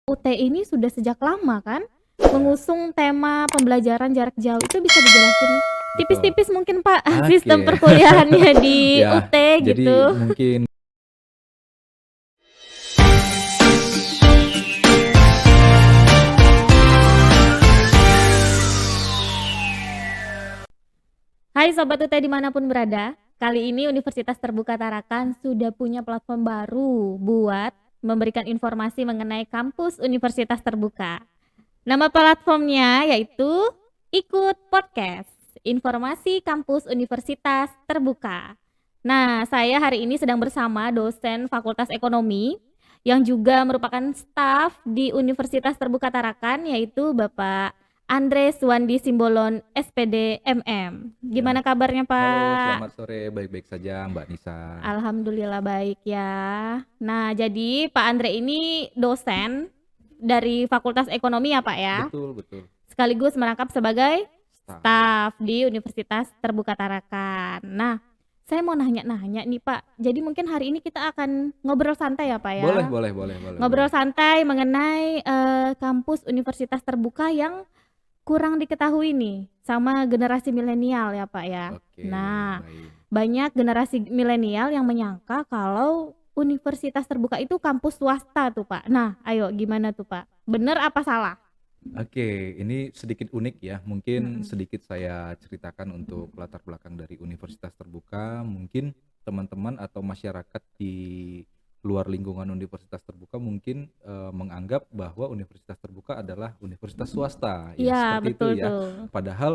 UT ini sudah sejak lama kan, mengusung tema pembelajaran jarak jauh. Itu bisa dijelasin Betul. tipis-tipis mungkin Pak, sistem Oke. perkuliahannya di Ya, UT jadi gitu? mungkin Hai Sobat UT dimanapun berada, kali ini Universitas Terbuka Tarakan sudah punya platform baru buat memberikan informasi mengenai kampus Universitas Terbuka. Nama platformnya yaitu Ikut Podcast, Informasi Kampus Universitas Terbuka. Nah, saya hari ini sedang bersama dosen Fakultas Ekonomi yang juga merupakan staf di Universitas Terbuka Tarakan, yaitu Bapak Andres Wandi Simbolon SPD MM. ya. Gimana kabarnya Halo, Pak? selamat sore. Baik-baik saja, Mbak Nisa. Alhamdulillah baik ya. Nah, jadi Pak Andre ini dosen dari Fakultas Ekonomi ya Pak ya, Betul, betul. sekaligus merangkap sebagai Staf. staf di Universitas Terbuka Tarakan. Nah, saya mau nanya-nanya nih Pak, jadi mungkin hari ini kita akan ngobrol santai ya Pak ya, Boleh. ngobrol santai mengenai kampus Universitas Terbuka yang kurang diketahui nih sama generasi milenial ya Pak ya. Oke, Nah, baik. banyak generasi milenial yang menyangka kalau Universitas Terbuka itu kampus swasta tuh Pak. Nah, ayo gimana tuh Pak? Bener apa salah? Oke, ini sedikit unik ya. Mungkin Mm-mm. sedikit saya ceritakan untuk latar belakang dari Universitas Terbuka. Mungkin teman-teman atau masyarakat di luar lingkungan Universitas Terbuka mungkin menganggap bahwa Universitas Terbuka adalah universitas swasta, ya Iya, seperti itu betul ya. tuh. Padahal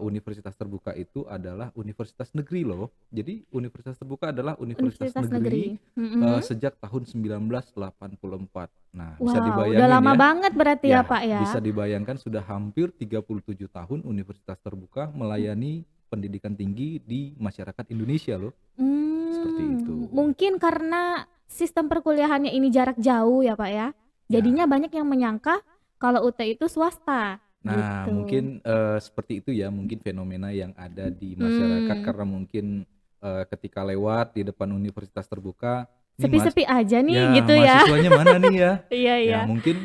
Universitas Terbuka itu adalah universitas negeri loh. Jadi Universitas Terbuka adalah universitas Universitas negeri negeri. Mm-mm. sejak tahun 1984. Nah, bisa Wow, udah dibayangin lama ya. banget berarti ya Ya, Pak ya. bisa dibayangkan sudah hampir 37 tahun Universitas Terbuka melayani pendidikan tinggi di masyarakat Indonesia loh. Seperti itu. Mungkin karena sistem perkuliahannya ini jarak jauh ya Pak ya. Jadinya Ya. banyak yang menyangka kalau UT itu swasta Nah, gitu. mungkin seperti itu ya, mungkin fenomena yang ada di masyarakat Hmm. karena mungkin ketika lewat di depan Universitas Terbuka, ini Sepi-sepi aja nih ya gitu ya. mahasiswanya mana nih ya? Iya, Ya iya. mungkin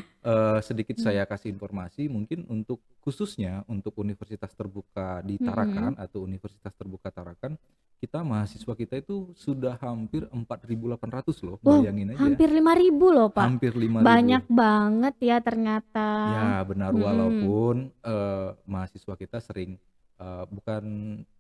sedikit saya kasih informasi, mungkin untuk khususnya untuk Universitas Terbuka di Mm-mm. Tarakan atau Universitas Terbuka Tarakan, kita mahasiswa kita itu sudah hampir 4.800 loh, Wow, bayangin aja. hampir 5.000 loh Pak. Hampir 5.000. Banyak banget ya ternyata. Ya benar, Mm-mm. walaupun mahasiswa kita sering bukan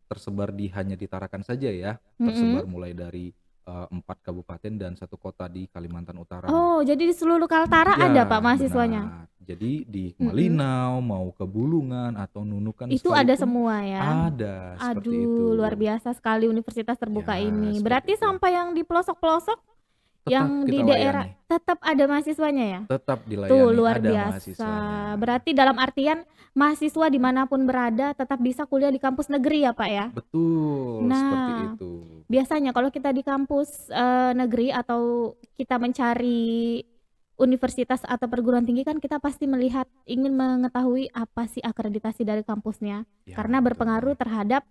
tersebar hanya di Tarakan saja ya, Mm-mm. tersebar mulai dari 4 kabupaten dan 1 kota di Kalimantan Utara. Oh, jadi di seluruh Kaltara ada Pak Ya mahasiswanya? benar, jadi di Mm-mm. Malinau, mau ke Bulungan atau Nunukan Itu ada sekalipun semua ya? ada, seperti Aduh, luar itu. biasa sekali Universitas Terbuka Ya ini. seperti Berarti itu. sampai yang di pelosok-pelosok, Tetap yang di kita daerah layani, tetap ada mahasiswanya ya? tetap Tuh, dilayani, luar ada biasa. mahasiswanya. Berarti dalam artian mahasiswa dimanapun berada tetap bisa kuliah di kampus negeri ya Pak ya? Betul, seperti Nah, itu. biasanya kalau kita di kampus negeri atau kita mencari universitas atau perguruan tinggi kan kita pasti melihat ingin mengetahui apa sih akreditasi dari kampusnya Ya karena betul berpengaruh banget. terhadap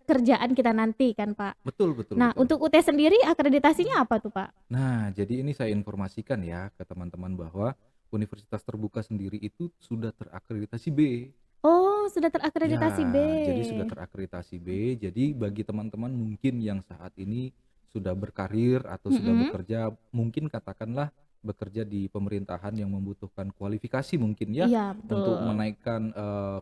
kerjaan kita nanti kan Pak. Betul. Nah, untuk UT sendiri akreditasinya apa tuh Pak? Nah, jadi ini saya informasikan ya ke teman-teman bahwa Universitas Terbuka sendiri itu sudah terakreditasi B. Oh, sudah Ya, terakreditasi B. jadi sudah terakreditasi B. Jadi bagi teman-teman mungkin yang saat ini sudah berkarir atau sudah Mm-mm. bekerja, mungkin katakanlah bekerja di pemerintahan yang membutuhkan kualifikasi mungkin ya Iya, untuk betul. menaikkan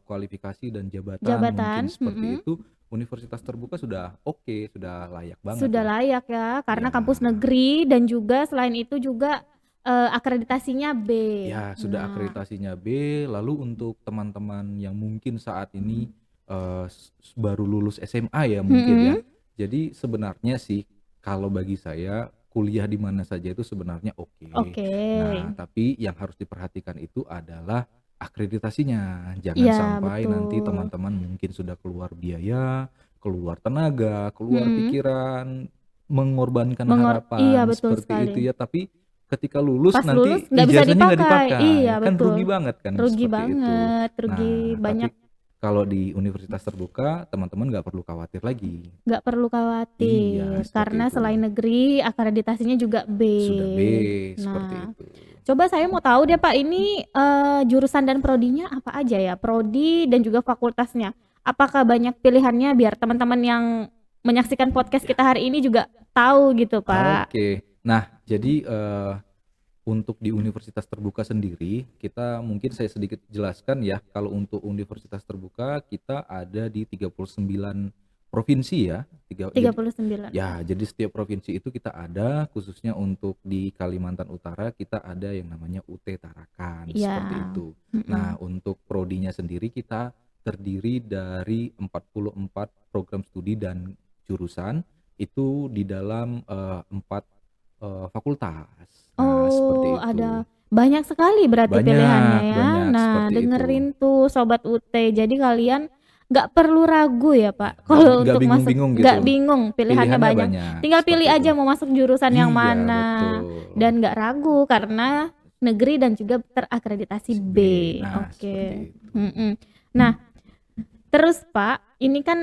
kualifikasi dan jabatan mungkin Jabatan, seperti itu. Universitas Terbuka sudah oke, sudah layak banget sudah lah. layak ya karena Ya. kampus negeri dan juga selain itu juga akreditasinya B. Ya, sudah Nah, akreditasinya B. Lalu untuk teman-teman yang mungkin saat ini baru lulus SMA ya mungkin ya. mm-mm. Jadi sebenarnya sih kalau bagi saya kuliah di mana saja itu sebenarnya oke. Oke. Nah, tapi yang harus diperhatikan itu adalah akreditasinya. Jangan Iya, sampai nanti betul. teman-teman mungkin sudah keluar biaya, keluar tenaga, keluar Mm-mm. pikiran, mengorbankan Iya, harapan betul seperti itu sekali. ya, tapi ketika lulus Pas lulus nanti nggak bisa ijazahnya nggak dipakai. dipakai, Iya, kan rugi betul. banget kan Rugi seperti itu. banget, rugi Nah, banyak. tapi kalau di Universitas Terbuka teman-teman nggak perlu khawatir lagi. Nggak perlu Iya, khawatir seperti karena itu. selain negeri akreditasinya juga B. Sudah B, seperti Nah, itu. Coba saya mau tahu deh Pak, ini jurusan dan prodinya apa aja ya? Prodi dan juga fakultasnya. Apakah banyak pilihannya biar teman-teman yang menyaksikan podcast Ya. kita hari ini juga tahu gitu Pak? Oke. Nah, jadi untuk di universitas terbuka sendiri, kita mungkin saya sedikit jelaskan ya, kalau untuk universitas terbuka kita ada di 39 provinsi ya. Jadi 39. ya, jadi setiap provinsi itu kita ada, khususnya untuk di Kalimantan Utara kita ada yang namanya UT Tarakan, Iya. seperti itu. Mm-mm. Nah, untuk prodinya sendiri kita terdiri dari 44 program studi dan jurusan itu di dalam 4 fakultas. Nah, Oh, seperti ada itu. banyak sekali berarti pilihannya Banyak ya. banyak Nah, seperti itu. dengerin tuh Sobat UT. Jadi kalian nggak perlu ragu ya Ya, Pak, kalau nggak untuk masuk, bingung-bingung nggak gitu. bingung, pilihannya Pilihannya banyak. banyak, Tinggal pilih seperti itu. aja mau masuk jurusan yang Iya, mana betul. dan nggak ragu karena negeri dan juga terakreditasi Si B. B. Nah, Oke. seperti itu. Mm-mm. Nah, terus Pak, ini kan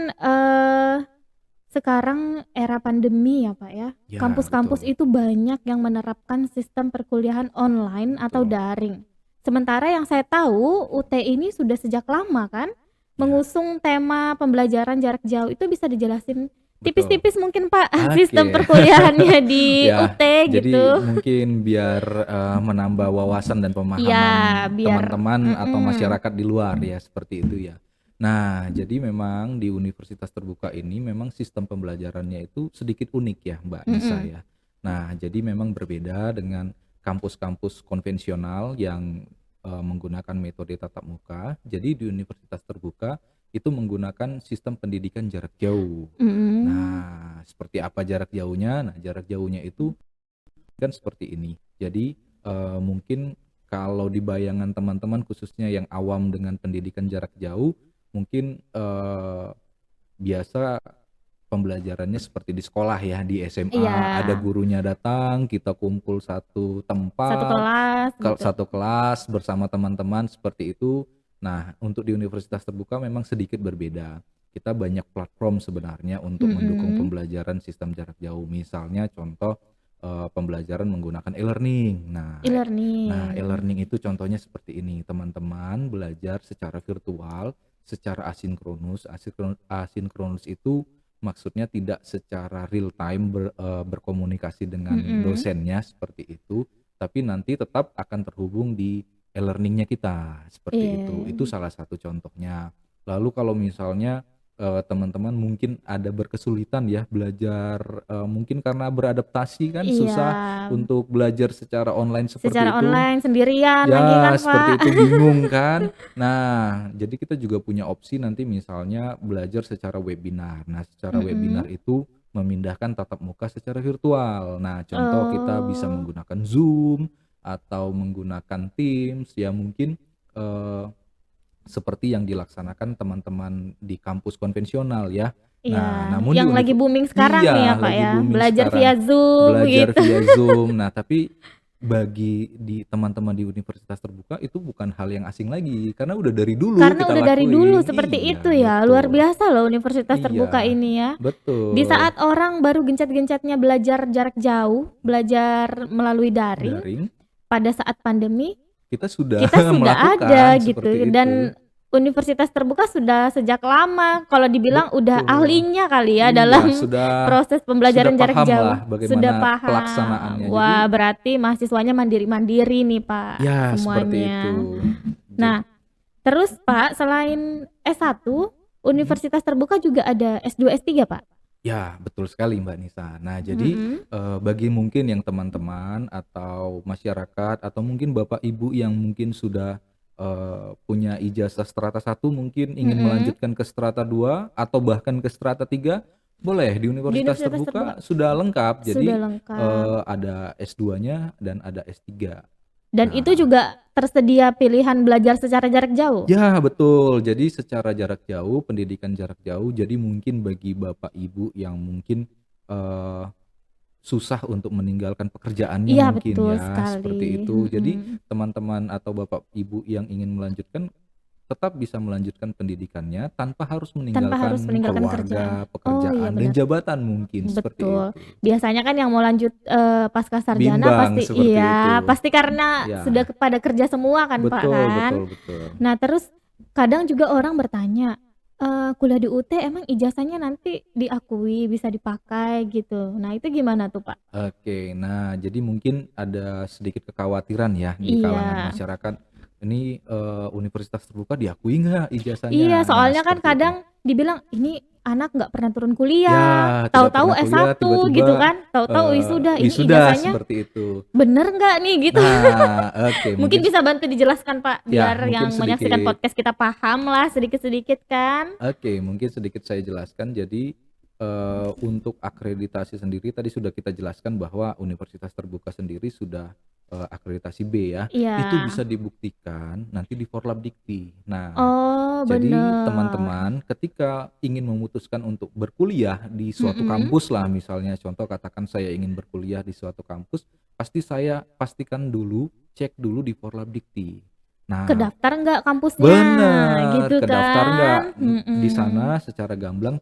sekarang era pandemi ya Pak ya. Ya, Kampus-kampus betul. itu banyak yang menerapkan sistem perkuliahan online atau Betul. daring. Sementara yang saya tahu UT ini sudah sejak lama kan Ya, mengusung tema pembelajaran jarak jauh. Itu bisa dijelasin betul. tipis-tipis mungkin Pak sistem Oke. perkuliahannya di Ya, UT jadi gitu. mungkin biar menambah wawasan dan Iya, pemahaman biar teman-teman atau masyarakat di luar ya, seperti itu ya. Nah, jadi memang di universitas terbuka ini memang sistem pembelajarannya itu sedikit unik ya, Mbak Nisa ya. Nah, jadi memang berbeda dengan kampus-kampus konvensional yang menggunakan metode tatap muka. Jadi di universitas terbuka itu menggunakan sistem pendidikan jarak jauh. Nah, seperti apa jarak jauhnya? Nah, jarak jauhnya itu kan seperti ini. Jadi mungkin kalau di bayangan teman-teman khususnya yang awam dengan pendidikan jarak jauh, mungkin biasa pembelajarannya seperti di sekolah ya, di Iya, SMA ada gurunya datang, kita kumpul satu satu tempat, kelas gitu. satu kelas bersama teman-teman seperti itu. Nah, untuk di universitas terbuka memang sedikit berbeda. Kita banyak platform sebenarnya untuk mendukung pembelajaran sistem jarak jauh. Misalnya contoh pembelajaran menggunakan e-learning. Nah, E-learning. e-learning itu contohnya seperti ini. Teman-teman belajar secara virtual, secara asinkronus. Asinkronus itu maksudnya tidak secara real time berkomunikasi dengan dosennya seperti itu, tapi nanti tetap akan terhubung di e-learningnya kita seperti itu. Itu Iya. salah satu contohnya. Lalu kalau misalnya teman-teman mungkin ada berkesulitan ya belajar, mungkin karena beradaptasi kan Iya, susah untuk belajar secara online seperti secara itu. online sendirian lagi Ya, kan Pak. seperti itu bingung kan. Nah, jadi kita juga punya opsi nanti misalnya belajar secara webinar. Nah, secara webinar itu memindahkan tatap muka secara virtual. Nah, contoh kita bisa Oh, menggunakan Zoom atau menggunakan Teams ya mungkin seperti yang dilaksanakan teman-teman di kampus konvensional ya. Nah, iya, namun di yang lagi booming sekarang nih ya iya, Pak lagi ya, booming belajar via sekarang. Zoom Belajar gitu. via Zoom. Nah, tapi bagi di teman-teman di universitas terbuka itu bukan hal yang asing lagi karena udah dari dulu Karena kita udah dari dulu lakuin. seperti itu Iya, ya, luar betul. biasa loh universitas terbuka Iya, ini ya. Di betul. saat orang baru gencet-gencetnya belajar jarak jauh, belajar melalui daring, Daring pada saat pandemi kita sudah kita sudah ada melakukan gitu seperti itu. dan universitas terbuka sudah sejak lama, kalau dibilang udah Betul. ahlinya kali ya Iya, dalam sudah proses pembelajaran jarak paham lah jauh, sudah bagaimana paham. pelaksanaannya. Jadi Wah, berarti mahasiswanya mandiri-mandiri nih Pak ya seperti semuanya. itu. Nah, terus Pak, selain S1, universitas terbuka juga ada S2, S3 Pak? Ya, betul sekali Mbak Nisa. Nah, jadi bagi mungkin yang teman-teman atau masyarakat atau mungkin Bapak Ibu yang mungkin sudah punya ijazah strata 1 mungkin ingin melanjutkan ke strata 2 atau bahkan ke strata 3, boleh di Di universitas universitas terbuka terbuka sudah lengkap. sudah Jadi lengkap. ada S2-nya dan ada S3. Dan itu Nah, juga tersedia pilihan belajar secara jarak jauh? ya betul. Jadi secara jarak jauh, pendidikan jarak jauh, jadi mungkin bagi Bapak Ibu yang mungkin eh, susah untuk meninggalkan pekerjaannya Iya, mungkin betul ya, sekali. seperti itu. Jadi teman-teman atau Bapak Ibu yang ingin melanjutkan tetap bisa melanjutkan pendidikannya tanpa harus Tanpa harus meninggalkan meninggalkan kerjaan. keluarga, Oh iya pekerjaan, dan benar. jabatan mungkin seperti Betul. itu. Biasanya kan yang mau lanjut pasca sarjana Bimbang pasti seperti iya, itu. pasti karena sudah Ya, pada kerja semua kan Pak betul, kan. betul, betul. Nah terus kadang juga orang bertanya, kuliah di UT emang ijazahnya nanti diakui bisa dipakai gitu. Nah itu gimana tuh Pak? Oke, nah jadi mungkin ada sedikit kekhawatiran ya di kalangan Iya. masyarakat. Ini universitas terbuka diakui nggak Iya, ijazahnya? Nah, soalnya kan seperti itu. kadang dibilang ini anak nggak pernah turun Ya, kuliah, tidak tahu-tahu pernah kuliah, S1 gitu tiba-tiba kan, tahu-tahu wisuda, ini wisuda ijazahnya seperti itu. bener nggak nih gitu. Nah, oke, Mungkin mungkin bisa bantu dijelaskan Pak, ya, biar mungkin yang menyaksikan sedikit. podcast kita paham lah sedikit-sedikit kan. Oke, mungkin sedikit saya jelaskan. Jadi untuk akreditasi sendiri tadi sudah kita jelaskan bahwa universitas terbuka sendiri sudah akreditasi B ya. Itu Iya. bisa dibuktikan nanti di Forlabdikti. Nah, Oh, jadi bener. teman-teman ketika ingin memutuskan untuk berkuliah di suatu kampus lah, misalnya contoh katakan saya ingin berkuliah di suatu kampus, pasti saya pastikan dulu, cek dulu di Forlabdikti. Nah, Kedaftar nggak kampusnya, bener, gitu kedaftar nggak? kan? Di sana secara gamblang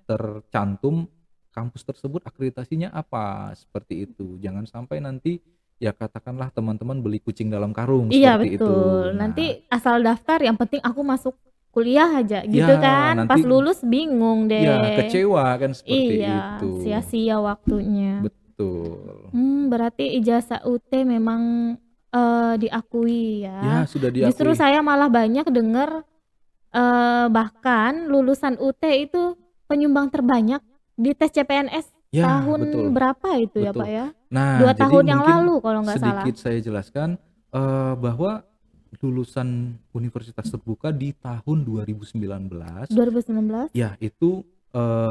tercantum kampus tersebut akreditasinya apa, seperti itu. Jangan sampai nanti ya katakanlah teman-teman beli kucing dalam karung Iya seperti betul, itu. Nah, nanti asal daftar yang penting aku masuk kuliah aja gitu ya kan, pas nanti lulus bingung ya deh. kecewa kan seperti Iya, itu. sia-sia waktunya. Betul. Berarti ijazah UT memang diakui Ya ya. sudah Justru diakui. saya malah banyak denger bahkan lulusan UT itu penyumbang terbanyak di tes CPNS Ya, tahun betul. berapa itu ya Pak Betul. ya? Nah, 2 jadi tahun yang mungkin lalu kalau nggak salah. sedikit saya jelaskan bahwa lulusan universitas terbuka di tahun 2019 2019? ya itu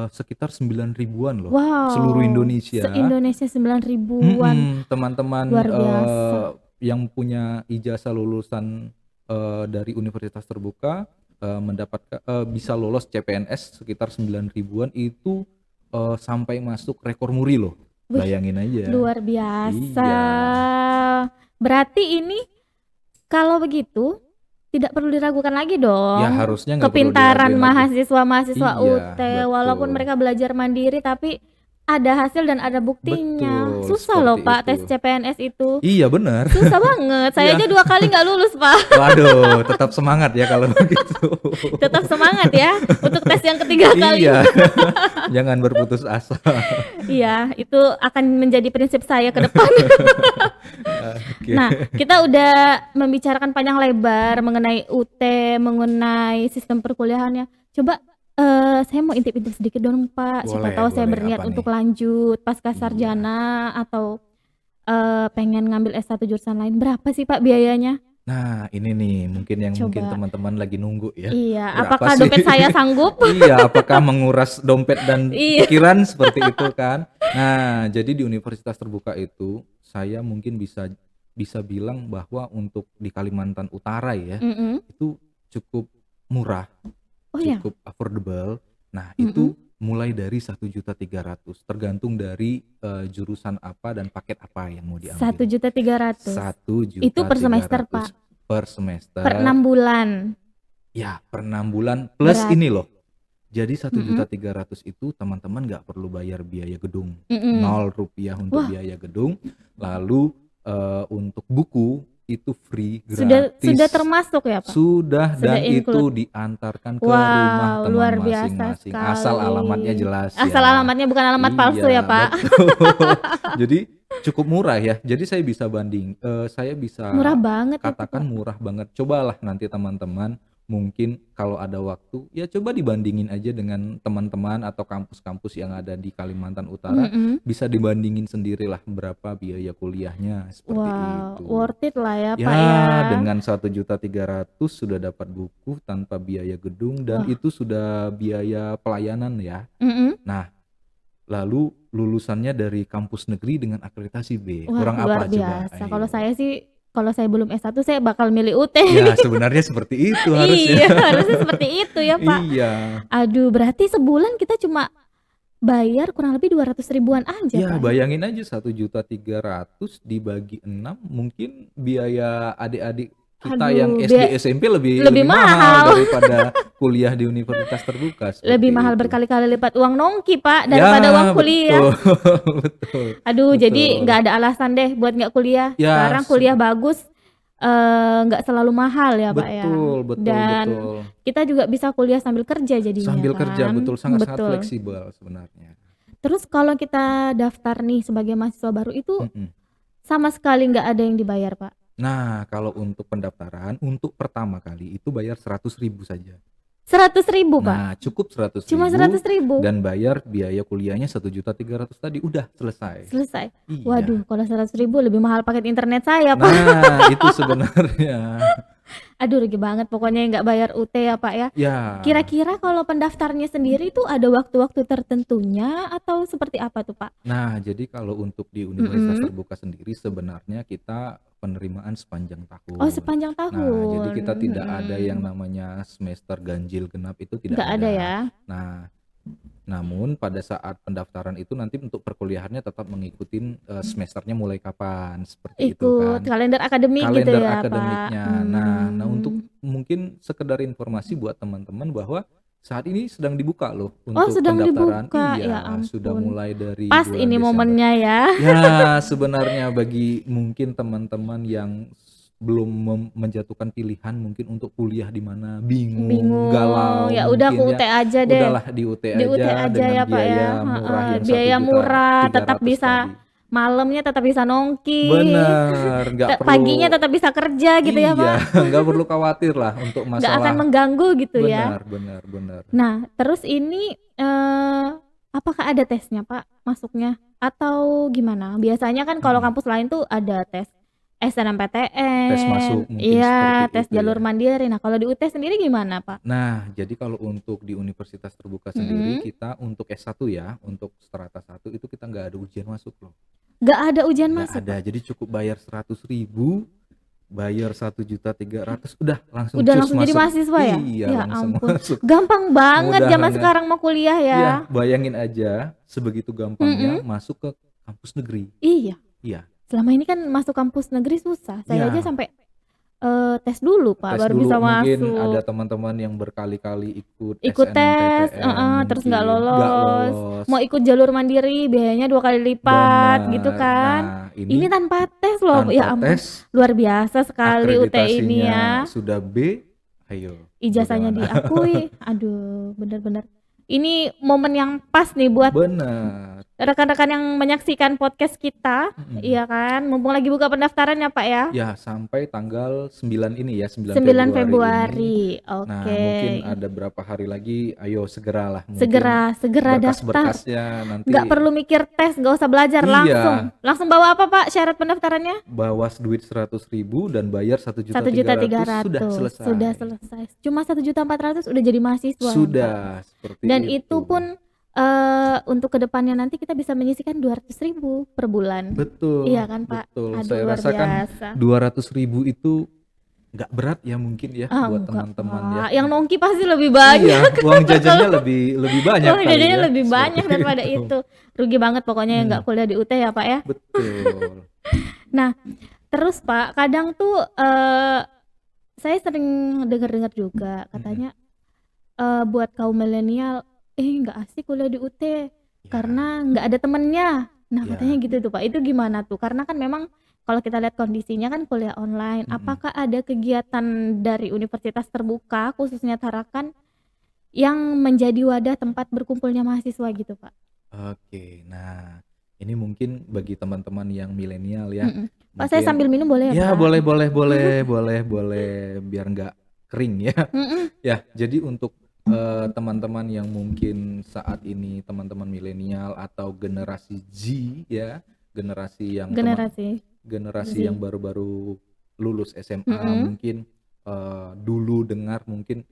sekitar 9 ribuan loh seluruh Wow, Indonesia. se-Indonesia 9 ribuan. Teman-teman Luar biasa. yang punya ijazah lulusan dari universitas terbuka mendapatkan bisa lolos CPNS sekitar 9 ribuan itu sampai masuk rekor muri loh. Wih, Bayangin aja. luar biasa. Iya. Berarti ini kalau begitu tidak perlu diragukan lagi Ya dong harusnya nggak perlu kepintaran diraguin lagi. mahasiswa-mahasiswa Iya, UT walaupun betul. mereka belajar mandiri tapi ada hasil dan ada buktinya. Betul, Susah loh seperti Pak tes itu. CPNS itu. Iya benar. Susah banget. Saya Iya. aja 2 kali nggak lulus Pak. Waduh, tetap semangat ya kalau begitu. Tetap semangat ya untuk tes yang ketiga kali. Iya. Jangan berputus asa. Iya, itu akan menjadi prinsip saya ke depan. Oke. Nah, kita udah membicarakan panjang lebar mengenai UT, mengenai sistem perkuliahannya. Coba saya mau intip-intip sedikit dong Pak. Siapa Boleh, tahu saya boleh. berniat Apa untuk nih? lanjut pasca Iya. sarjana atau pengen ngambil S1 jurusan lain. Berapa sih Pak biayanya? Nah, ini nih mungkin Coba. teman-teman lagi nunggu ya. Iya, Berapa apakah sih? dompet saya sanggup? Iya, apakah menguras dompet dan Iya. pikiran seperti itu kan? Nah, jadi di universitas terbuka itu saya mungkin bisa bilang bahwa untuk di Kalimantan Utara ya, itu cukup murah, Oh ya. cukup affordable. Nah, Mm-mm. itu mulai dari 1.300.000 tergantung dari jurusan apa dan paket apa yang mau diambil. 1.300.000. 1.300.000 Itu per semester Pak. per semester. Per 6 bulan. Ya, per 6 bulan plus Berat. ini loh. Jadi 1.300.000 itu teman-teman nggak perlu bayar biaya gedung. Mm-mm. 0 rupiah untuk Wah. biaya gedung. Lalu untuk buku itu free, gratis. Sudah termasuk ya Pak? Sudah, dan Sudah itu include. diantarkan ke Wow, rumah teman luar biasa masing-masing. Asal sekali. alamatnya jelas Asal ya. alamatnya bukan alamat palsu ya Pak. Betul. Jadi cukup murah ya. Jadi saya bisa Murah banget itu katakan Pak. murah banget. Cobalah nanti teman-teman mungkin kalau ada waktu ya coba dibandingin aja dengan teman-teman atau kampus-kampus yang ada di Kalimantan Utara. Bisa dibandingin sendirilah berapa biaya kuliahnya seperti Wow, itu. worth it lah ya Pak Ya, ya. dengan 1.300.000 sudah dapat buku tanpa biaya gedung dan Wah. itu sudah biaya pelayanan ya. Mm-mm. Nah, lalu lulusannya dari kampus negeri dengan akreditasi B. Wah, Kurang luar apa coba? biasa. Ayo. Kalau saya belum S1 saya bakal milih UT. Ya, sebenarnya seperti itu harusnya. Iya, harusnya seperti itu ya Pak. Iya. Aduh, berarti sebulan kita cuma bayar kurang lebih 200 ribuan aja Ya, Pak. bayangin aja 1.300.000 dibagi 6 mungkin biaya adik-adik kita yang Aduh, SD SMP lebih lebih mahal mahal. daripada kuliah di universitas terbuka Lebih seperti mahal itu. berkali-kali lipat uang nongki, Pak, Ya, daripada uang kuliah. betul. Betul. Aduh, jadi Betul. nggak ada alasan deh buat nggak kuliah. Ya, Sekarang kuliah bagus, nggak selalu mahal ya, Pak, ya. betul, betul, Dan betul. kita juga bisa kuliah sambil kerja jadinya Sambil kerja, kan. betul, sangat-sangat Betul. fleksibel sebenarnya. Terus kalau kita daftar nih sebagai mahasiswa baru itu Mm-mm. sama sekali nggak ada yang dibayar, Pak. Nah, kalau untuk pendaftaran, untuk pertama kali itu bayar 100.000 saja. 100.000, Pak. Nah, cukup 100.000 Cuma 100.000. dan bayar biaya kuliahnya 1.300.000 tadi, udah selesai. Selesai. Iya. Waduh, kalau 100.000 lebih mahal paket internet saya, Pak. Nah, itu sebenarnya. Aduh, rugi banget pokoknya nggak bayar UT ya, Pak, ya. Ya. Kira-kira kalau pendaftarnya sendiri tuh ada waktu-waktu tertentunya atau seperti apa tuh, Pak? Nah, jadi kalau untuk di universitas Mm-mm. terbuka sendiri sebenarnya kita penerimaan sepanjang tahun. Oh, sepanjang Nah, tahun. jadi kita tidak ada yang Mm-mm. namanya semester ganjil genap, itu tidak Nggak ada ya? Nah, namun pada saat pendaftaran itu nanti untuk perkuliahannya tetap mengikuti semesternya mulai kapan, seperti itu Ikut kan. kalender akademik gitu Kalender ya, Pak. akademiknya. Nah, untuk mungkin sekedar informasi buat teman-teman bahwa saat ini sedang dibuka loh Oh, untuk sedang pendaftaran. dibuka. Iya, Ya sudah ampun. mulai dari Pas bulan ini Desember. momennya ya. Ya, sebenarnya bagi mungkin teman-teman yang belum menjatuhkan pilihan mungkin untuk kuliah di mana, bingung, galau, Ya udah ke mungkin UT aja deh. udahlah di UT Di UT aja aja dengan ya, Pak, ya. biaya murah yang Biaya murah, tetap 1.300.000 bisa tadi. malamnya tetap bisa nongki. Bener, nggak perlu. Paginya tetap bisa kerja gitu ya, Pak. Iya, nggak perlu khawatir lah untuk Nggak akan masalah. mengganggu gitu ya. Benar. Nah, terus ini apakah ada tesnya, Pak, masuknya? Atau gimana? Biasanya kan kalau kampus lain tuh ada tes SNMPTN, Tes masuk mungkin iya, seperti tes itu jalur ya. mandiri. Nah, kalau di UT sendiri gimana, Pak? Nah, jadi kalau untuk di universitas terbuka sendiri, kita untuk S1 ya, untuk strata 1 itu kita nggak ada ujian masuk loh. Nggak ada ujian Nggak masuk, ada, Pak? jadi cukup bayar 100.000, bayar 1.300.000, udah langsung Udah cus langsung jadi masuk. mahasiswa ya? Iya, Ya langsung ampun. masuk. Gampang banget Mudah zaman banget. sekarang mau kuliah ya. Iya, bayangin aja sebegitu gampangnya masuk ke kampus negeri. Iya. Iya. Selama ini kan masuk kampus negeri susah. Saya Iya. aja sampai tes dulu, Pak, Tes baru dulu, bisa mungkin masuk. ada teman-teman yang berkali-kali ikut Ikut tes, SNMPTN terus mungkin nggak nggak lolos. Mau ikut jalur mandiri biayanya 2 kali lipat gitu Benar. kan. Nah, Ini ini tanpa tes loh. Ya tanpa ampun, tes, luar biasa sekali UT ini ya. akreditasinya sudah B, ayo Ijazahnya bagaimana? diakui. Aduh, bener-bener. Ini momen yang pas nih buat Benar. rekan-rekan yang menyaksikan podcast kita, iya kan? Mumpung lagi buka pendaftaran ya, Pak, ya. Ya, sampai tanggal 9 ini ya, 9 9 Februari ini. Februari. Nah, Oke. mungkin ada berapa hari lagi, ayo segeralah. Mungkin Segera daftar. berkas-berkasnya nanti Nggak perlu mikir tes, nggak usah belajar, Iya. langsung bawa apa, Pak, syarat pendaftarannya? bawa duit 100.000 dan bayar 1.300.000 sudah selesai. Sudah selesai. Cuma 1.400.000 udah jadi mahasiswa, Pak. Sudah seperti Dan itu. itu pun untuk kedepannya nanti kita bisa menyisihkan 200.000 per bulan. Betul. Iya kan, Pak? Betul. Aduh, Saya luar rasakan biasa. 200.000 itu nggak berat ya mungkin ya buat Enggak, teman-teman ya. Pak. Yang nongki pasti lebih banyak. Iya, uang jajannya lebih banyak Uang kali jajannya ya. lebih banyak Seperti daripada itu. Rugi banget pokoknya yang nggak kuliah di UT ya, Pak, ya. Betul. Nah, terus Pak, kadang tuh saya sering dengar-dengar juga katanya buat kaum milenial nggak asik kuliah di UT karena nggak ada temennya. Nah, Ya. katanya gitu tuh, Pak. Itu gimana tuh? Karena kan memang kalau kita lihat kondisinya kan kuliah online. Apakah ada kegiatan dari universitas terbuka khususnya Tarakan yang menjadi wadah tempat berkumpulnya mahasiswa gitu, Pak? Oke, nah ini mungkin bagi teman-teman yang milenial ya. Pak, saya sambil minum boleh ya, Ya, Pak? boleh biar nggak kering ya. Ya, jadi untuk teman-teman yang mungkin saat ini teman-teman milenial atau generasi Z ya, generasi yang generasi yang baru-baru lulus SMA mungkin dulu dengar mungkin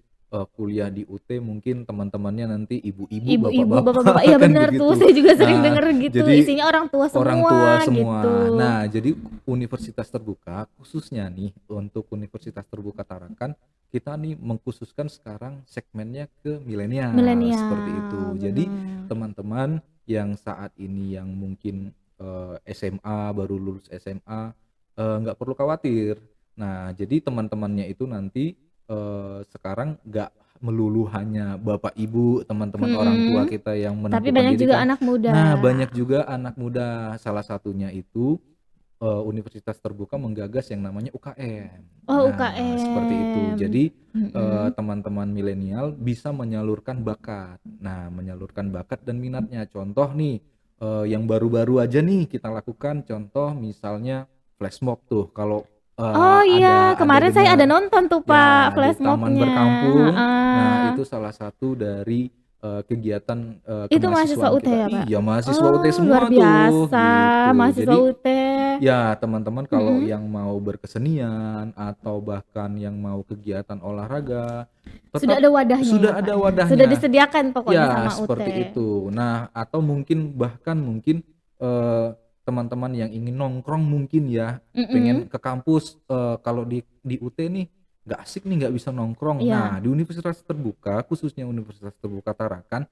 kuliah di UT mungkin teman-temannya nanti ibu-ibu, bapak-bapak. Iya kan benar begitu. tuh, saya juga sering Nah, denger gitu. jadi Isinya orang tua semua gitu. Nah, jadi universitas terbuka khususnya nih untuk Universitas Terbuka Tarakan kita nih mengkhususkan sekarang segmennya ke milenial seperti itu. Jadi teman-teman yang saat ini yang mungkin SMA baru lulus SMA nggak perlu khawatir. Nah, jadi teman-temannya itu nanti sekarang nggak melulu hanya bapak ibu, teman-teman orang tua Mm-mm. kita yang Tapi menempuh banyak juga pendidikan. anak muda. Nah, banyak juga anak muda. Salah satunya itu universitas terbuka menggagas yang namanya UKM. Oh, Nah, seperti itu. UKM. Jadi Mm-mm. teman-teman milenial bisa menyalurkan bakat. Nah, menyalurkan bakat dan minatnya. Contoh nih, yang baru-baru aja nih kita lakukan. Contoh misalnya flash mob tuh. Kalau Oh iya, ada kemarin saya ada dengar nonton tuh Pak ya di flash Taman mobnya. Berkampung. Nah, Heeh. itu salah satu dari kegiatan Itu mahasiswa kemahasiswaan UT kita. ya Pak? Iya, mahasiswa UT Oh luar semua tuh biasa, gitu. mahasiswa Jadi UT. ya, teman-teman kalau Mm-mm. yang mau berkesenian atau bahkan yang mau kegiatan olahraga, Sudah tetap ada wadahnya ya sudah Pak ada ya? Sudah wadahnya. disediakan pokoknya Ya, sama UT. seperti itu. Nah, atau mungkin eh, teman-teman yang ingin nongkrong mungkin ya, Mm-mm. pengen ke kampus, kalau di UT nih nggak asik nih, nggak bisa nongkrong. Iya. Nah, di Universitas Terbuka, khususnya Universitas Terbuka Tarakan,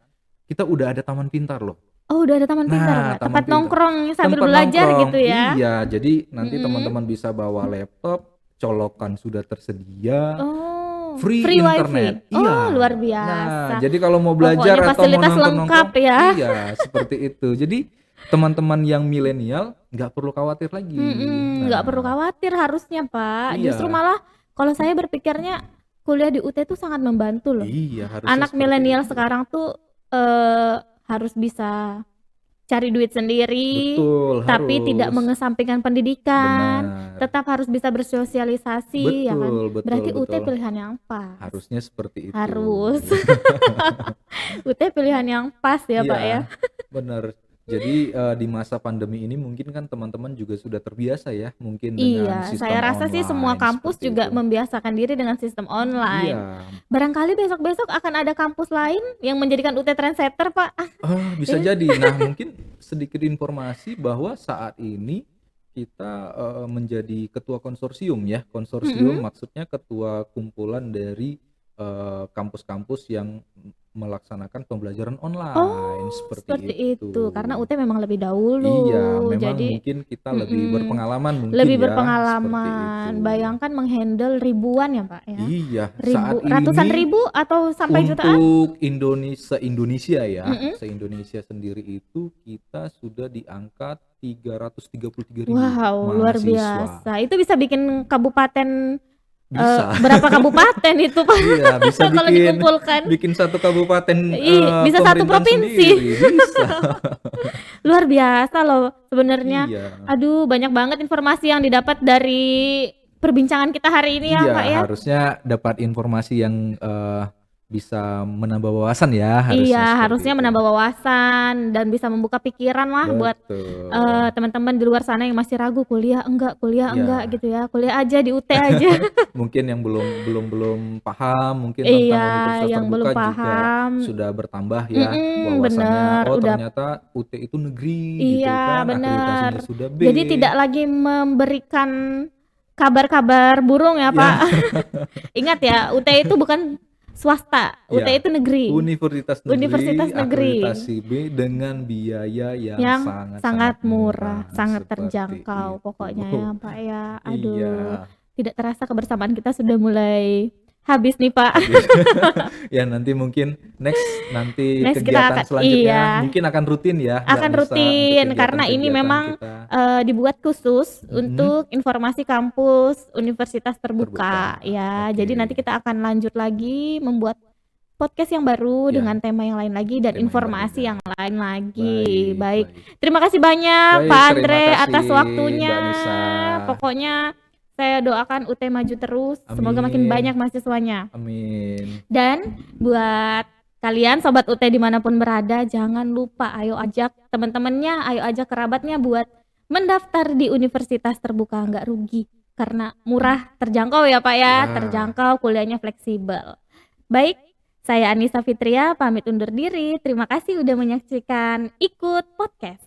kita udah ada taman pintar loh. Oh udah ada taman pintar Nah, Pak? taman Tempat pintar. nongkrong sambil Tempat belajar gitu nongkrong. ya? Iya, jadi nanti Mm-mm. teman-teman bisa bawa laptop, colokan sudah tersedia, Oh, free free wifi. internet. Oh Iya. luar Nah, biasa. jadi kalau mau belajar Pokoknya atau mau fasilitas lengkap nongkrong-nongkrong, ya. iya, seperti itu. Jadi teman-teman yang milenial nggak perlu khawatir lagi. Nggak perlu Nah, khawatir harusnya Pak. Justru iya, malah kalau saya berpikirnya kuliah di UT itu sangat membantu loh. iya harusnya Anak seperti milenial itu. sekarang tuh harus bisa cari duit sendiri, Betul, tapi tidak harus. mengesampingkan pendidikan, Benar. tetap harus bisa bersosialisasi, ya kan? Betul, betul, Berarti UT betul. pilihan yang pas. Harusnya seperti itu. Harus. UT pilihan yang pas ya Pak ya. Iya, benar. Jadi di masa pandemi ini mungkin kan teman-teman juga sudah terbiasa ya, mungkin dengan Iya, saya sistem rasa sih semua online kampus seperti juga itu. membiasakan diri dengan sistem online. Iya, Barangkali besok-besok akan ada kampus lain yang menjadikan UT trendsetter, Pak. bisa Iya. jadi. Nah, mungkin sedikit informasi bahwa saat ini kita menjadi ketua konsorsium ya. Konsorsium Mm-mm. maksudnya ketua kumpulan dari kampus-kampus yang melaksanakan pembelajaran online Oh, seperti seperti itu. itu. Karena UT memang lebih dahulu. Iya, memang Jadi, mungkin kita lebih mm-mm, berpengalaman mungkin lebih ya, seperti berpengalaman. itu. Bayangkan menghandle ribuan ya, Pak ya. Iya, saat Ratusan ini ribu atau sampai jutaan? untuk Indonesia ya, Mm-mm. se-Indonesia sendiri itu kita sudah di angka 333.000 Wow, luar mahasiswa. biasa. Itu bisa bikin kabupaten Bisa. berapa kabupaten itu, Pak? Iya, bisa Kalau bikin dikumpulkan. satu kabupaten Bisa satu pemerintahan provinsi. sendiri, bisa. Luar biasa loh sebenarnya. Iya. Aduh, banyak banget informasi yang didapat dari perbincangan kita hari ini ya, Iya, Pak ya. harusnya dapat informasi yang bisa menambah wawasan ya, harusnya Iya, seperti harusnya itu. menambah wawasan dan bisa membuka pikiran lah buat Betul. teman-teman di luar sana yang masih ragu kuliah enggak Iya. gitu ya. Kuliah aja di UT aja. Mungkin yang belum paham mungkin tentang Iya, universitas yang belum terbuka juga paham. sudah bertambah ya Mm-mm, wawasannya. bener, Oh, udah. ternyata UT itu negeri gitu Iya, kan, bener. akreditasinya sudah B. Jadi tidak lagi memberikan kabar-kabar burung ya, Ya, Pak. Ingat ya, UT itu bukan swasta, UT ya. itu negeri. Universitas Universitas negeri akreditasi B dengan biaya yang yang sangat sangat murah, sangat seperti terjangkau itu. pokoknya ya, Pak ya. Aduh, Iya. tidak terasa kebersamaan kita sudah mulai habis nih, Pak. Habis. Ya nanti mungkin nanti Next kita kegiatan akan, selanjutnya iya, mungkin akan rutin ya, nggak akan bisa untuk rutin karena ini kegiatan-kegiatan memang kita dibuat khusus Mm-mm. untuk informasi kampus Universitas terbuka. Terbuka ya. Oke. Jadi nanti kita akan lanjut lagi membuat podcast yang baru Ya, dengan tema yang lain lagi dan tema yang informasi berbeda. yang lain lagi. Baik, Baik. baik. Terima kasih banyak Baik, Pak terima Andre atas kasih waktunya. Mbak Nisa. Pokoknya saya doakan UT maju terus. Semoga makin Amin. banyak mahasiswanya. Amin. Dan buat kalian sobat UT dimanapun berada, jangan lupa ayo ajak teman-temannya, ayo ajak kerabatnya buat mendaftar di Universitas Terbuka, nggak rugi karena murah, terjangkau ya Pak ya, Ya, terjangkau, kuliahnya fleksibel. Baik, saya Anissa Fitria pamit undur diri. Terima kasih udah menyaksikan Ikut Podcast.